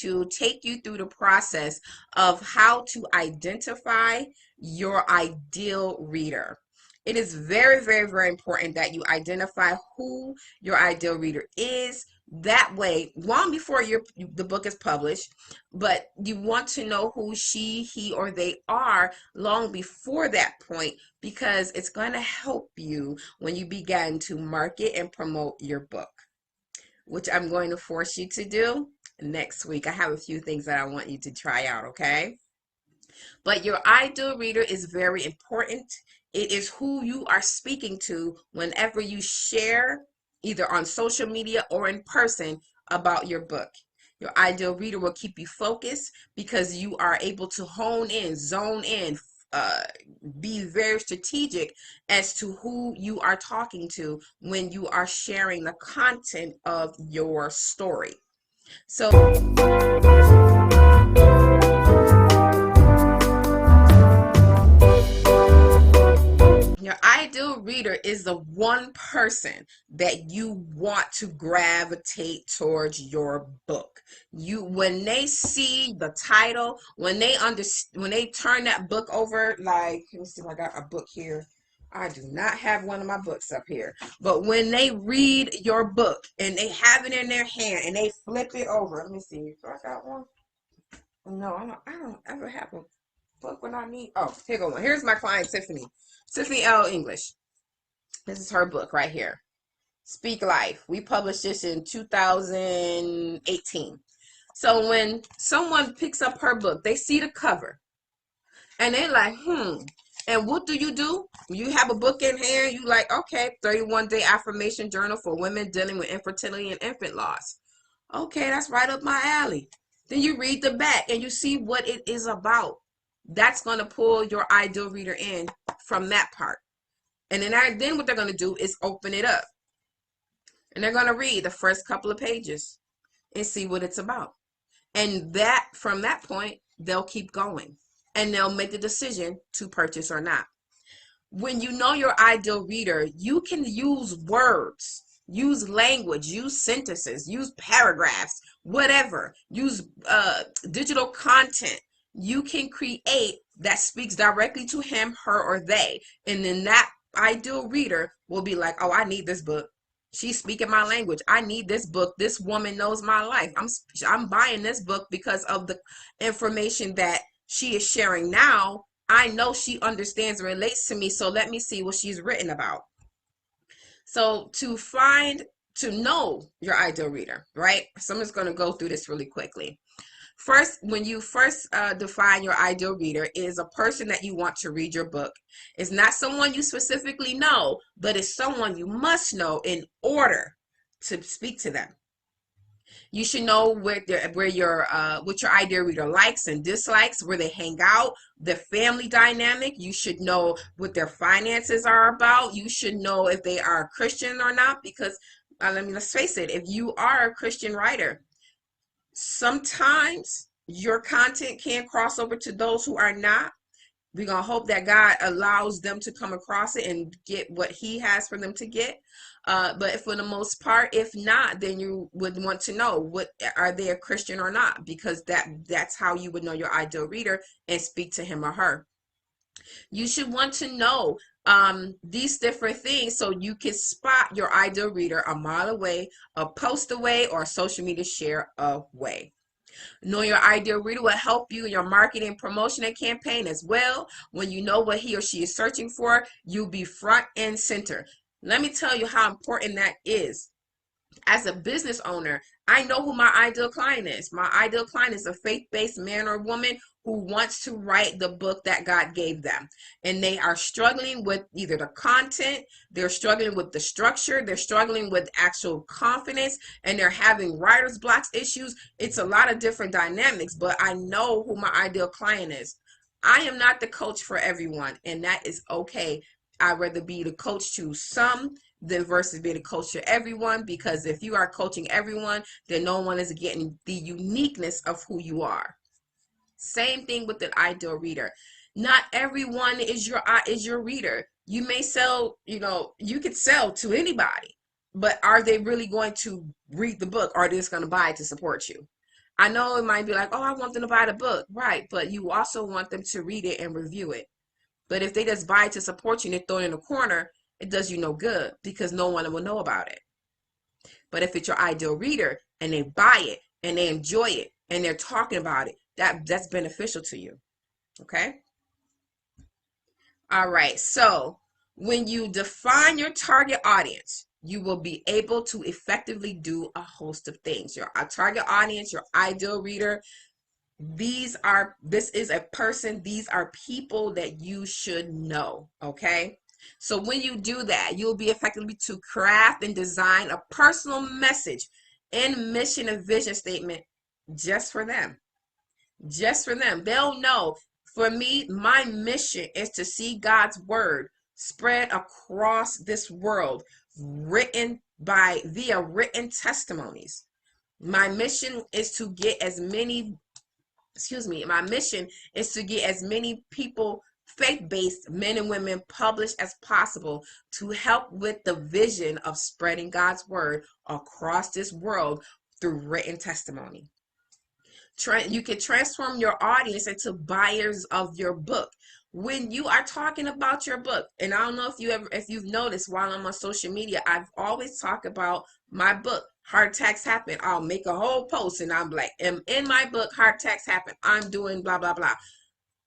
to take you through the process of how to identify your ideal reader. It is very, very, very important that you identify who your ideal reader is. That way, long before the book is published, but you want to know who she, he, or they are long before that point, because it's going to help you when you begin to market and promote your book, which I'm going to force you to do next week. I have a few things that I want you to try out, okay? But your ideal reader is very important. It is who you are speaking to whenever you share, either on social media or in person, about your book. Your ideal reader will keep you focused because you are able to hone in, zone in, uh, be very strategic as to who you are talking to when you are sharing the content of your story. So your ideal reader is the one person that you want to gravitate towards your book. When they see the title, when they turn that book over, like, let me see if I got a book here. I do not have one of my books up here. But when they read your book and they have it in their hand and they flip it over, let me see. Do I got one? No, I don't ever have a book when I need. Oh, here go one. Here's my client, Tiffany. Tiffany L. English. This is her book right here. Speak Life. We published this in 2018. So when someone picks up her book, they see the cover and they're like, And what do? You have a book in hand. You like, okay, 31-day affirmation journal for women dealing with infertility and infant loss. Okay, that's right up my alley. Then you read the back and you see what it is about. That's going to pull your ideal reader in from that part. And then what they're going to do is open it up. And they're going to read the first couple of pages and see what it's about. And from that point, they'll keep going. And they'll make the decision to purchase or not. When you know your ideal reader, you can use words, use language, use sentences, use paragraphs, whatever. Use digital content. You can create that speaks directly to him, her, or they. And then that ideal reader will be like, oh, I need this book. She's speaking my language. I need this book. This woman knows my life. I'm buying this book because of the information that she is sharing now. I know she understands and relates to me, so let me see what she's written about. So to know your ideal reader, right? So I'm just going to go through this really quickly. First, when you define your ideal reader, is a person that you want to read your book. It's not someone you specifically know, but it's someone you must know in order to speak to them. You should know what your ideal reader likes and dislikes, where they hang out, the family dynamic. You should know what their finances are about. You should know if they are a Christian or not, because let's face it, if you are a Christian writer, sometimes your content can cross over to those who are not. We're going to hope that God allows them to come across it and get what he has for them to get. But for the most part, if not, then you would want to know, are they a Christian or not? Because that's how you would know your ideal reader and speak to him or her. You should want to know these different things so you can spot your ideal reader a mile away, a post away, or a social media share away. Know your ideal reader will help you in your marketing, promotion, and campaign as well. When you know what he or she is searching for, you'll be front and center. Let me tell you how important that is. As a business owner, I know who my ideal client is. My ideal client is a faith-based man or woman who wants to write the book that God gave them. And they are struggling with either the content, they're struggling with the structure, they're struggling with actual confidence, and they're having writer's blocks issues. It's a lot of different dynamics, but I know who my ideal client is. I am not the coach for everyone, and that is okay. I'd rather be the coach to some than versus being a coach to everyone, because if you are coaching everyone, then no one is getting the uniqueness of who you are. Same thing with the ideal reader. Not everyone is your reader. You may sell, you could sell to anybody, but are they really going to read the book, or are they just going to buy it to support you? I know it might be like, oh, I want them to buy the book. Right. But you also want them to read it and review it. But if they just buy it to support you and they throw it in a corner, it does you no good because no one will know about it. But if it's your ideal reader and they buy it and they enjoy it and they're talking about it, that's beneficial to you. Okay? All right. So when you define your target audience, you will be able to effectively do a host of things. Your target audience, your ideal reader, this is a person, these are people that you should know. Okay? So when you do that, you'll be effectively to craft and design a personal message and mission and vision statement just for them. Just for them. They'll know. For me, my mission is to see God's word spread across this world, via written testimonies. My mission is to get as many, my mission is to get as many people, faith-based men and women, published as possible to help with the vision of spreading God's word across this world through written testimony. You can transform your audience into buyers of your book. When you are talking about your book, and I don't know if you've noticed while I'm on social media, I've always talked about my book, Heart Attacks Happen. I'll make a whole post and I'm like, in my book, Heart Attacks Happen, I'm doing blah, blah, blah.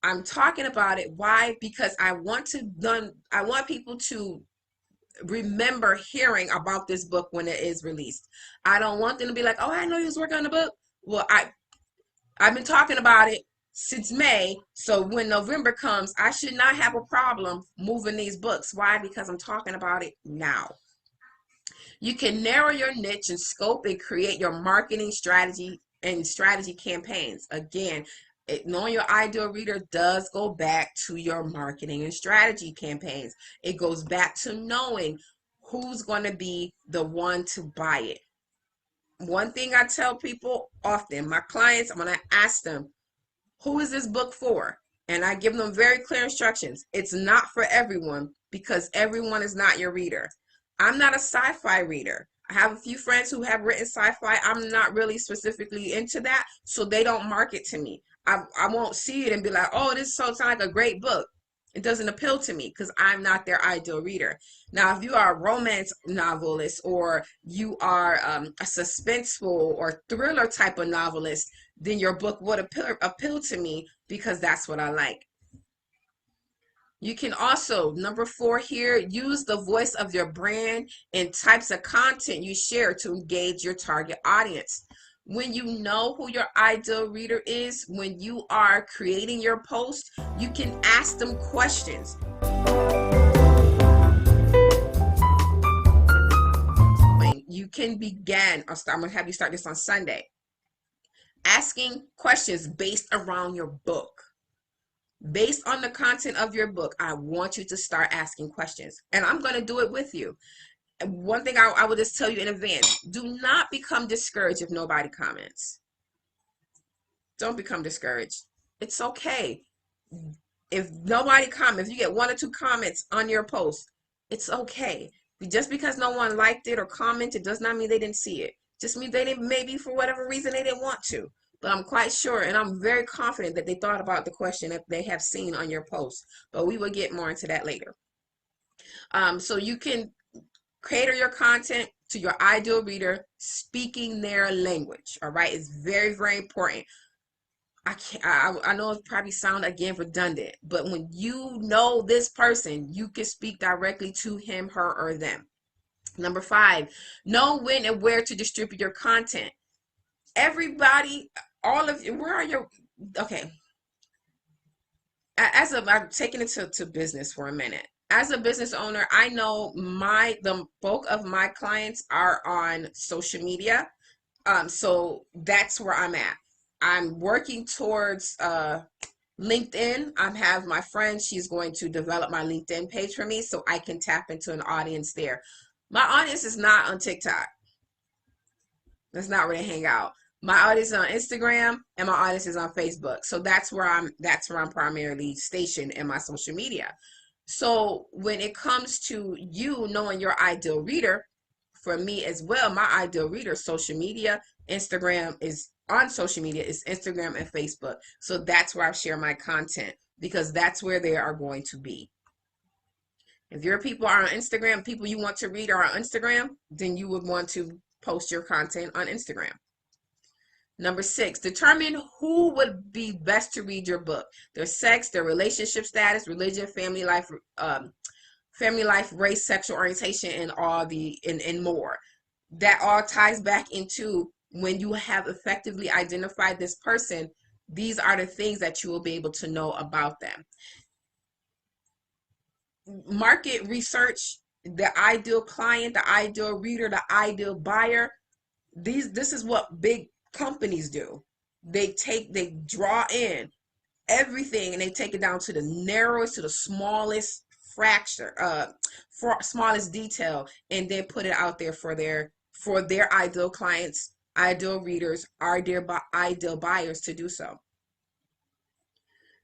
I'm talking about it. Why? Because I want people to remember hearing about this book when it is released. I don't want them to be like, oh, I know you was working on the book. Well, I've been talking about it since May, so when November comes, I should not have a problem moving these books. Why? Because I'm talking about it now. You can narrow your niche and scope and create your marketing strategy and strategy campaigns. Again, knowing your ideal reader does go back to your marketing and strategy campaigns. It goes back to knowing who's going to be the one to buy it. One thing I tell people often, my clients, when I ask them, who is this book for? And I give them very clear instructions. It's not for everyone because everyone is not your reader. I'm not a sci-fi reader. I have a few friends who have written sci-fi. I'm not really specifically into that, so they don't market to me. I won't see it and be like, oh, this sounds like a great book. It doesn't appeal to me because I'm not their ideal reader. Now, if you are a romance novelist or you are a suspenseful or thriller type of novelist, then your book would appeal to me because that's what I like. You can also, number 4 here, use the voice of your brand and types of content you share to engage your target audience. When you know who your ideal reader is, when you are creating your post, you can ask them questions. You can begin, I'm going to have you start this on Sunday, asking questions based around your book. Based on the content of your book, I want you to start asking questions, and I'm going to do it with you. One thing I will just tell you in advance, do not become discouraged if nobody comments. Don't become discouraged. It's okay. If nobody comments, if you get 1 or 2 comments on your post, it's okay. Just because no one liked it or commented does not mean they didn't see it. Just means they didn't, maybe for whatever reason they didn't want to. But I'm quite sure, and I'm very confident that they thought about the question that they have seen on your post. But we will get more into that later. So you can cater your content to your ideal reader, speaking their language. All right, it's very, very important. I know it probably sound again redundant, but when you know this person, you can speak directly to him, her, or them. Number 5, know when and where to distribute your content. Everybody, all of you, where are your, okay. I'm taking it to business for a minute. As a business owner, I know the bulk of my clients are on social media. So that's where I'm at. I'm working towards LinkedIn. I have my friend, she's going to develop my LinkedIn page for me so I can tap into an audience there. My audience is not on TikTok. That's not where they hang out. My audience is on Instagram and my audience is on Facebook. So that's where I'm primarily stationed in my social media. So when it comes to you knowing your ideal reader, for me as well, my ideal reader, social media, Instagram is on social media is Instagram and Facebook. So that's where I share my content, because that's where they are going to be. If your people are on Instagram, people you want to read are on Instagram, then you would want to post your content on Instagram. Number 6, determine who would be best to read your book. Their sex, their relationship status, religion, family life, race, sexual orientation, and and more. That all ties back into when you have effectively identified this person, these are the things that you will be able to know about them. Market research, the ideal client, the ideal reader, the ideal buyer. This is what big companies do. They draw in everything and they take it down to the narrowest, to the smallest fracture, smallest detail, and then put it out there for their ideal clients, ideal readers, ideal buyers to do so.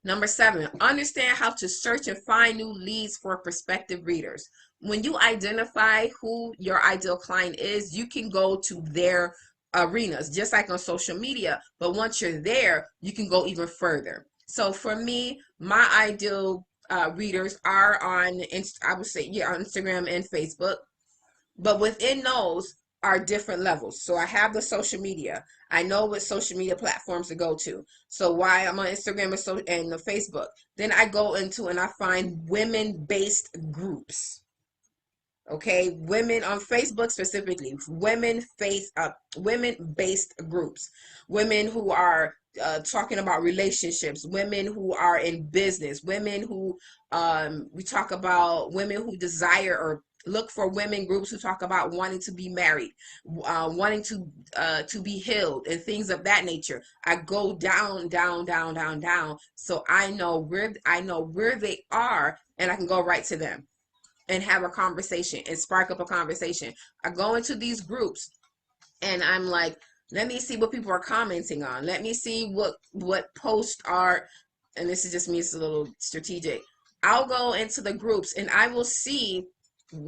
Number 7, understand how to search and find new leads for prospective readers. When you identify who your ideal client is, you can go to their arenas, just like on social media. But once you're there, you can go even further. So for me, my ideal readers are on, I would say, on Instagram and Facebook. But within those are different levels. So I have the social media. I know what social media platforms to go to. So why I'm on Instagram and the Facebook. Then I go into and I find women-based groups. Okay, women on Facebook specifically, women-based groups, women who are talking about relationships, women who are in business, women who we talk about women who desire or look for women groups who talk about wanting to be married, wanting to be healed, and things of that nature. I go down, down, down, down, down, so I know where they are, and I can go right to them and have a conversation and spark up a conversation. I go into these groups and I'm like, let me see what people are commenting on. Let me see what posts are, and this is just me, it's a little strategic. I'll go into the groups and I will see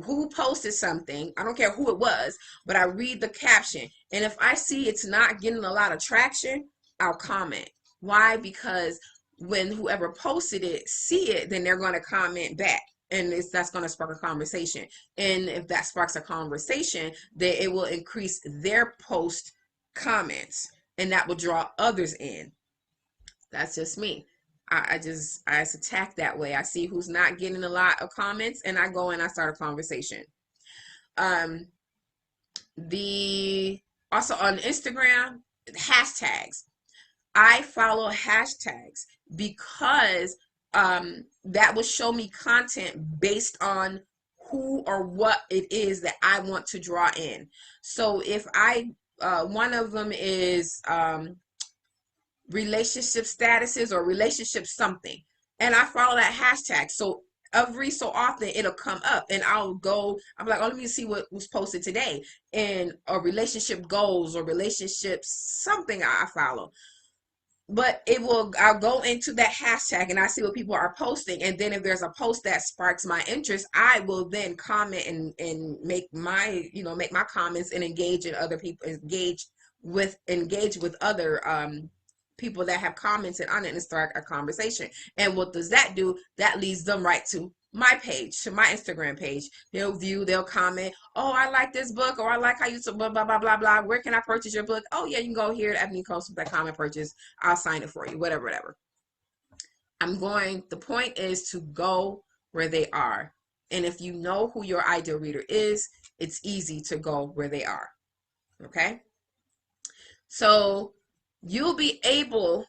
who posted something. I don't care who it was, but I read the caption. And if I see it's not getting a lot of traction, I'll comment. Why? Because when whoever posted it see it, then they're going to comment back, and that's going to spark a conversation. And if that sparks a conversation, then it will increase their post comments, and that will draw others in. That's just me. I just attack that way. I see who's not getting a lot of comments, and I go and I start a conversation. Also on Instagram, hashtags. I follow hashtags because that will show me content based on who or what it is that I want to draw in. So if one of them is relationship statuses or relationship something, and I follow that hashtag, so every so often it'll come up and I'm like, oh, let me see what was posted today, and or relationship goals or relationships something I follow. But I'll go into that hashtag and I see what people are posting, and then if there's a post that sparks my interest, I will then comment and make my comments and engage in other people, engage with other people that have commented on it and start a conversation. And what does that do? That leads them right to my page, to my Instagram page. They'll view, they'll comment, oh, I like this book, or I like how you blah blah blah blah blah. Where can I purchase your book? Oh yeah, you can go here at Ebony Coast with that comment purchase. I'll sign it for you, whatever. The point is to go where they are. And if you know who your ideal reader is, it's easy to go where they are. Okay? So you'll be able,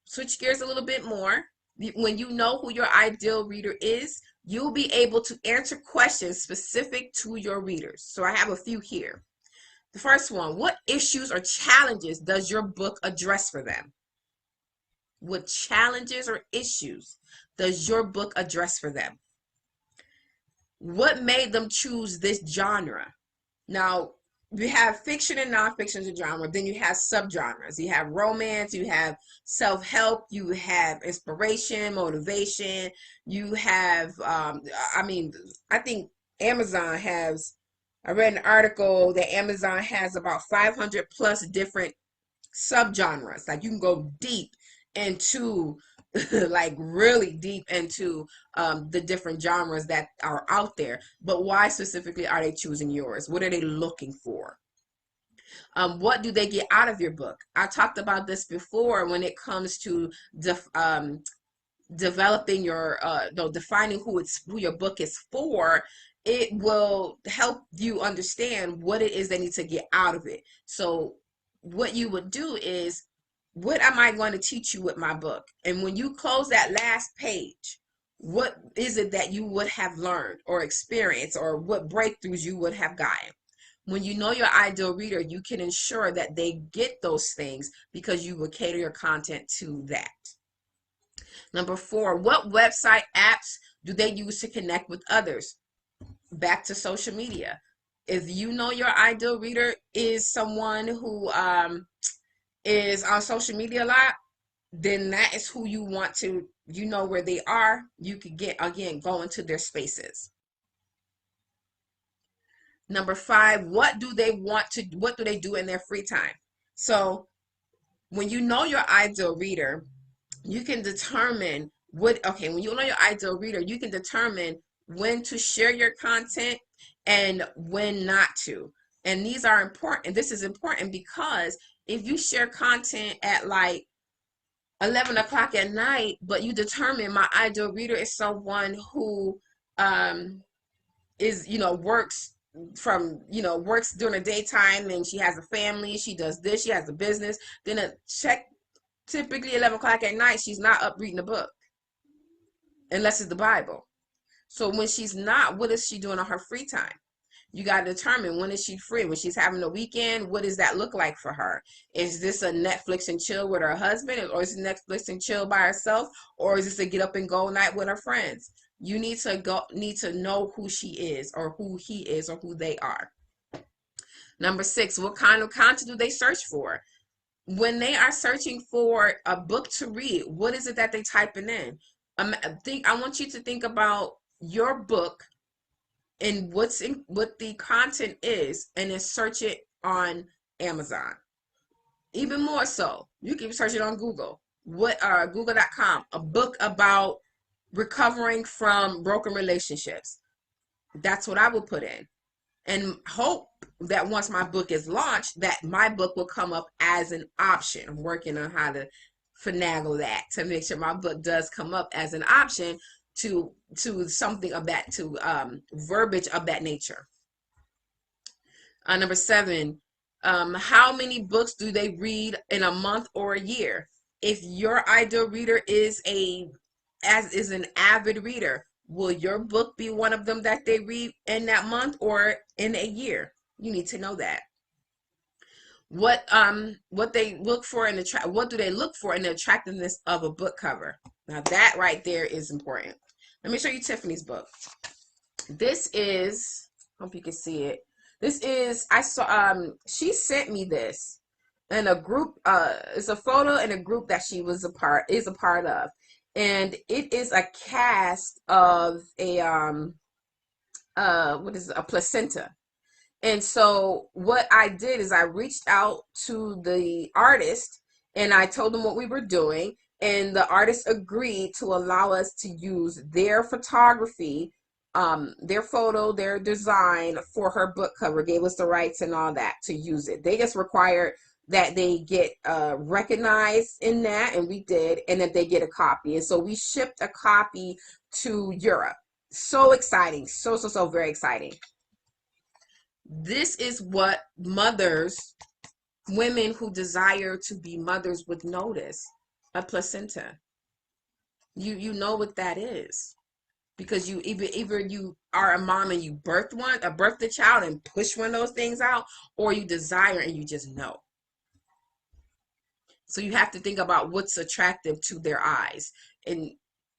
switch gears a little bit more. When you know who your ideal reader is, you'll be able to answer questions specific to your readers. So I have a few here. The first one, what issues or challenges does your book address for them? What challenges or issues does your book address for them? What made them choose this genre? Now, you have fiction and nonfiction as a genre. Then you have subgenres. You have romance, you have self-help, you have inspiration, motivation, you have, I think Amazon has, I read an article that Amazon has about 500 plus different subgenres. Like you can go deep into like really deep into the different genres that are out there. But why specifically are they choosing yours? What are they looking for? What do they get out of your book? I talked about this before when it comes to developing your no, defining who your book is for. It will help you understand what it is they need to get out of it. So what you would do is, what am I going to teach you with my book? And when you close that last page, what is it that you would have learned or experienced, or what breakthroughs you would have gotten? When you know your ideal reader, you can ensure that they get those things because you will cater your content to that. Number 4, what website apps do they use to connect with others? Back to social media. If you know your ideal reader is someone who is on social media a lot, then that is who you want to, you know where they are. You could get, again, go into their spaces. Number 5, what do they do in their free time? So when you know your ideal reader, you can determine when you know your ideal reader, you can determine when to share your content and when not to. And these are important. This is important because if you share content at like 11 o'clock at night, but you determine my ideal reader is someone who is, works during the daytime, and she has a family, she does this, she has a business, then typically 11 o'clock at night, she's not up reading a book unless it's the Bible. So when she's not, what is she doing on her free time? You got to determine, when is she free? When she's having a weekend, what does that look like for her? Is this a Netflix and chill with her husband, or is it Netflix and chill by herself, or is this a get up and go night with her friends? You need to know who she is, or who he is, or who they are. Number 6, what kind of content do they search for? When they are searching for a book to read, what is it that they typing in? I want you to think about your book and what the content is, and then search it on Amazon. Even more so, you can search it on Google. Google.com, a book about recovering from broken relationships. That's what I will put in, and hope that once my book is launched, that my book will come up as an option. I'm working on how to finagle that to make sure my book does come up as an option to something of that, to verbiage of that nature. Number 7, how many books do they read in a month or a year? If your ideal reader is an avid reader, will your book be one of them that they read in that month or in a year? You need to know that. What they look for what do they look for in the attractiveness of a book cover? Now that right there is important. Let me show you Tiffany's book. This is, hope you can see it. This is, she sent me this in a group, it's a photo in a group that she is a part of. And it is a cast of a placenta. And so what I did is I reached out to the artist and I told them what we were doing, and the artist agreed to allow us to use their photography, their photo, their design for her book cover, gave us the rights and all that to use it. They just required that they get recognized in that, and we did, and that they get a copy. And so we shipped a copy to Europe. So exciting. So very exciting. This is what women who desire to be mothers would notice: a placenta. You know what that is, because you either you are a mom and you birth the child and push one of those things out, or you desire and you just know. So you have to think about what's attractive to their eyes. And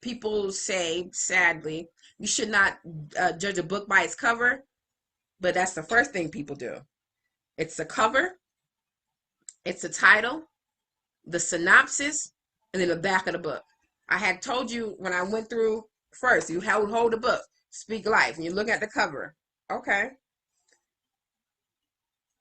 people say, sadly, you should not judge a book by its cover, but that's the first thing people do. It's the cover, it's the title, the synopsis, and then the back of the book. I had told you when I went through, first, you hold the book, Speak Life, and you look at the cover. Okay.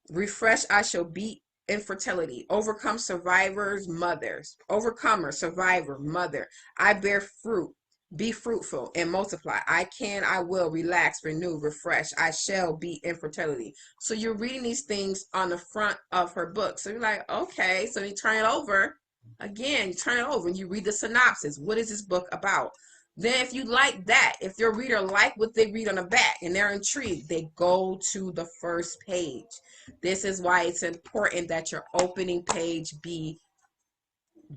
Refresh, I shall beat infertility. Overcome survivors, mothers. Overcomer, survivor, mother. I bear fruit. Be fruitful and multiply. I can, I will, relax, renew, refresh. I shall be infertility. So you're reading these things on the front of her book. So you're like, okay, so you turn it over. Again, you turn it over and you read the synopsis. What is this book about? Then if you like that, if your reader like what they read on the back and they're intrigued, they go to the first page. This is why it's important that your opening page be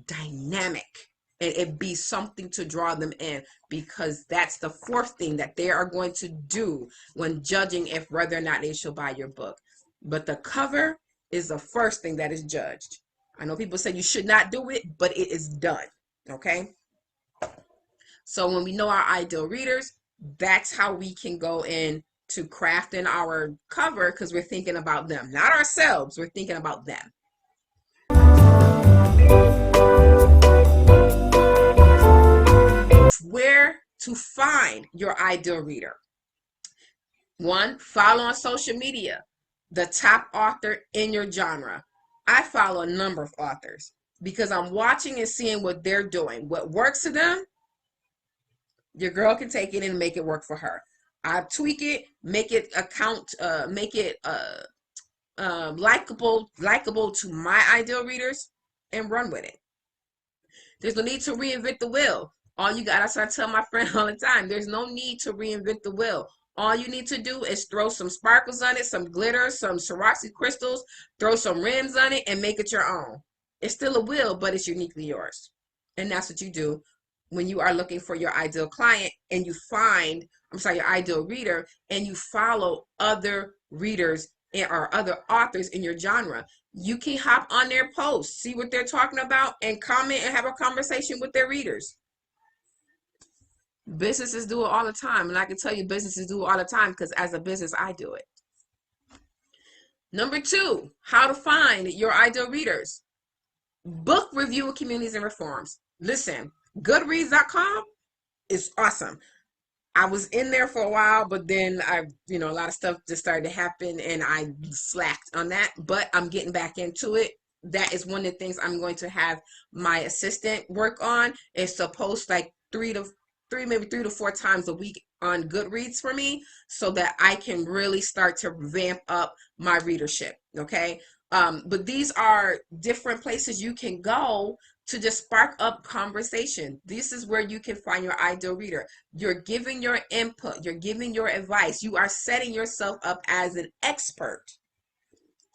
dynamic and it be something to draw them in, because that's the fourth thing that they are going to do when judging if whether or not they should buy your book. But the cover is the first thing that is judged. I know people say you should not do it, but it is done. Okay? So when we know our ideal readers, that's how we can go in to crafting our cover, because we're thinking about them, not ourselves. We're thinking about them. Where to find your ideal reader. 1, follow on social media the top author in your genre. I follow a number of authors because I'm watching and seeing what they're doing. What works to them, your girl can take it and make it work for her. I tweak it, make it likable to my ideal readers, and run with it. There's no need to reinvent the wheel. All you got, that's what I tell my friend all the time. There's no need to reinvent the wheel. All you need to do is throw some sparkles on it, some glitter, some Swarovski crystals, throw some rims on it, and make it your own. It's still a wheel, but it's uniquely yours. And that's what you do when you are looking for your ideal client and you find, your ideal reader, and you follow other readers or other authors in your genre. You can hop on their posts, see what they're talking about, and comment and have a conversation with their readers. Businesses do it all the time, and I can tell you businesses do it all the time because as a business, I do it. Number 2, how to find your ideal readers. Book review communities and reforms. Listen, Goodreads.com is awesome. I was in there for a while, but then a lot of stuff just started to happen and I slacked on that, but I'm getting back into it. That is one of the things I'm going to have my assistant work on, is to post like maybe 3 to 4 times a week on Goodreads for me, so that I can really start to ramp up my readership. Okay. But these are different places you can go to just spark up conversation. This is where you can find your ideal reader. You're giving your input, you're giving your advice, you are setting yourself up as an expert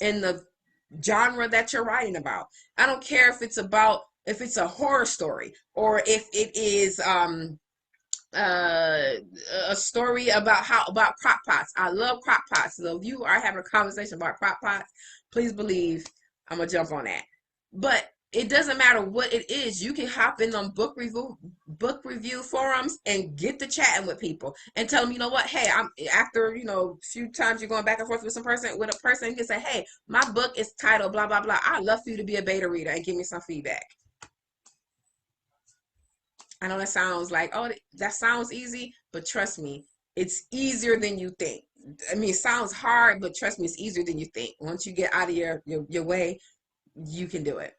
in the genre that you're writing about. I don't care if it's a horror story, or if it is a story about crock pots. I love crock pots. So if you are having a conversation about crock pots, please believe I'm gonna jump on that. But it doesn't matter what it is. You can hop in on book review forums and get to chatting with people and tell them, you know what, hey, I'm after a few times you're going back and forth with a person, you can say, hey, my book is titled blah blah blah. I'd love for you to be a beta reader and give me some feedback. I know that sounds like, oh, that sounds easy, but trust me, it's easier than you think. I mean, it sounds hard, but trust me, it's easier than you think. Once you get out of your way, you can do it.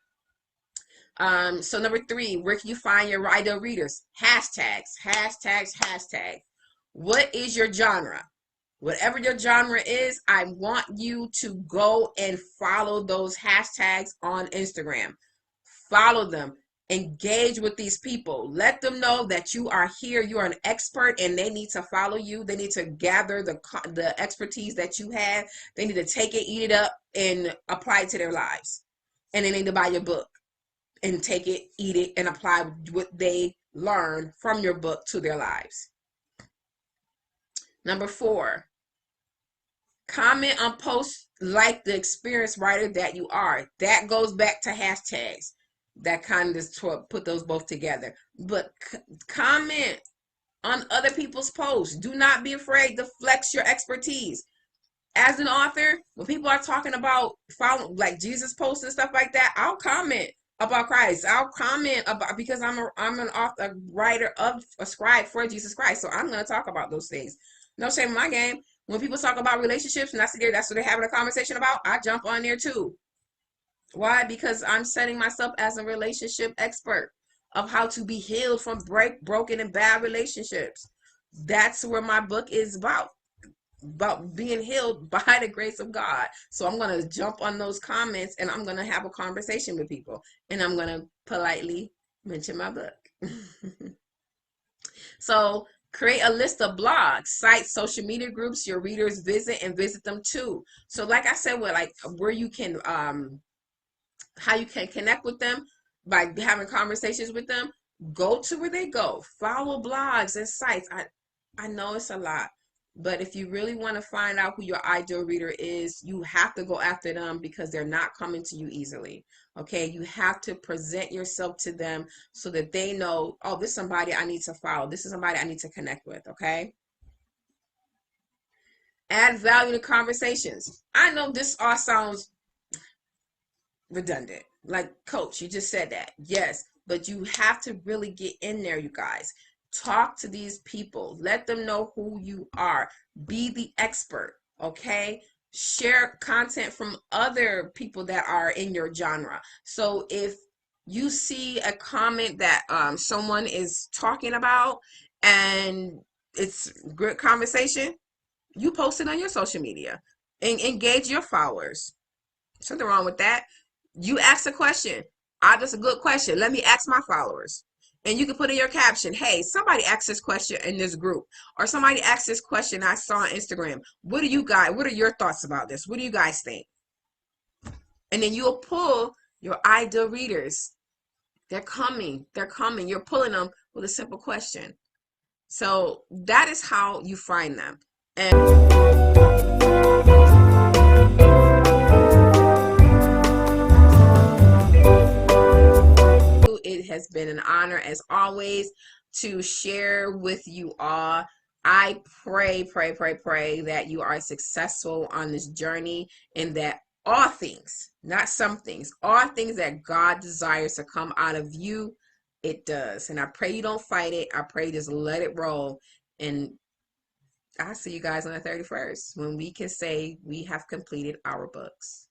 So number 3, where can you find your ideal readers? Hashtags. What is your genre? Whatever your genre is, I want you to go and follow those hashtags on Instagram. Follow them. Engage with these people. Let them know that you are here, you are an expert, and they need to follow you. They need to gather the expertise that you have. They need to take it, eat it up, and apply it to their lives. And they need to buy your book and take it, eat it, and apply what they learn from your book to their lives. Number 4, comment on posts like the experienced writer that you are. That goes back to hashtags. That kind of just put those both together. But comment on other people's posts. Do not be afraid to flex your expertise. As an author, when people are talking about like Jesus posts and stuff like that, I'll comment about Christ. I'll comment about, because I'm an author, a writer of a scribe for Jesus Christ. So I'm going to talk about those things. No shame in my game. When people talk about relationships and I see that's what they're having a conversation about, I jump on there too. Why? Because I'm setting myself as a relationship expert of how to be healed from broken and bad relationships. That's where my book is about being healed by the grace of God. So I'm going to jump on those comments and I'm going to have a conversation with people and I'm going to politely mention my book. So create a list of blogs, sites, social media groups your readers visit and visit them too. So like I said, where you can how you can connect with them by having conversations with them. Go to where they go. Follow blogs and sites. I know it's a lot, but if you really want to find out who your ideal reader is, you have to go after them because they're not coming to you easily. Okay, you have to present yourself to them so that they know, oh, this is somebody I need to follow. This is somebody I need to connect with. Okay. Add value to conversations. I know this all sounds redundant. Like, coach, you just said that. Yes, but you have to really get in there, you guys. Talk to these people. Let them know who you are. Be the expert, okay? Share content from other people that are in your genre. So if you see a comment that someone is talking about and it's good conversation, you post it on your social media and engage your followers. Something wrong with that. You ask a question. That's a good question. Let me ask my followers. And you can put in your caption, hey, somebody asked this question in this group. Or somebody asked this question I saw on Instagram. What are your thoughts about this? What do you guys think? And then you'll pull your ideal readers. They're coming. They're coming. You're pulling them with a simple question. So that is how you find them. And it has been an honor as always to share with you all. I pray that you are successful on this journey and that all things, not some things, all things that God desires to come out of you, it does. And I pray you don't fight it. I pray you just let it roll. And I'll see you guys on the 31st when we can say we have completed our books.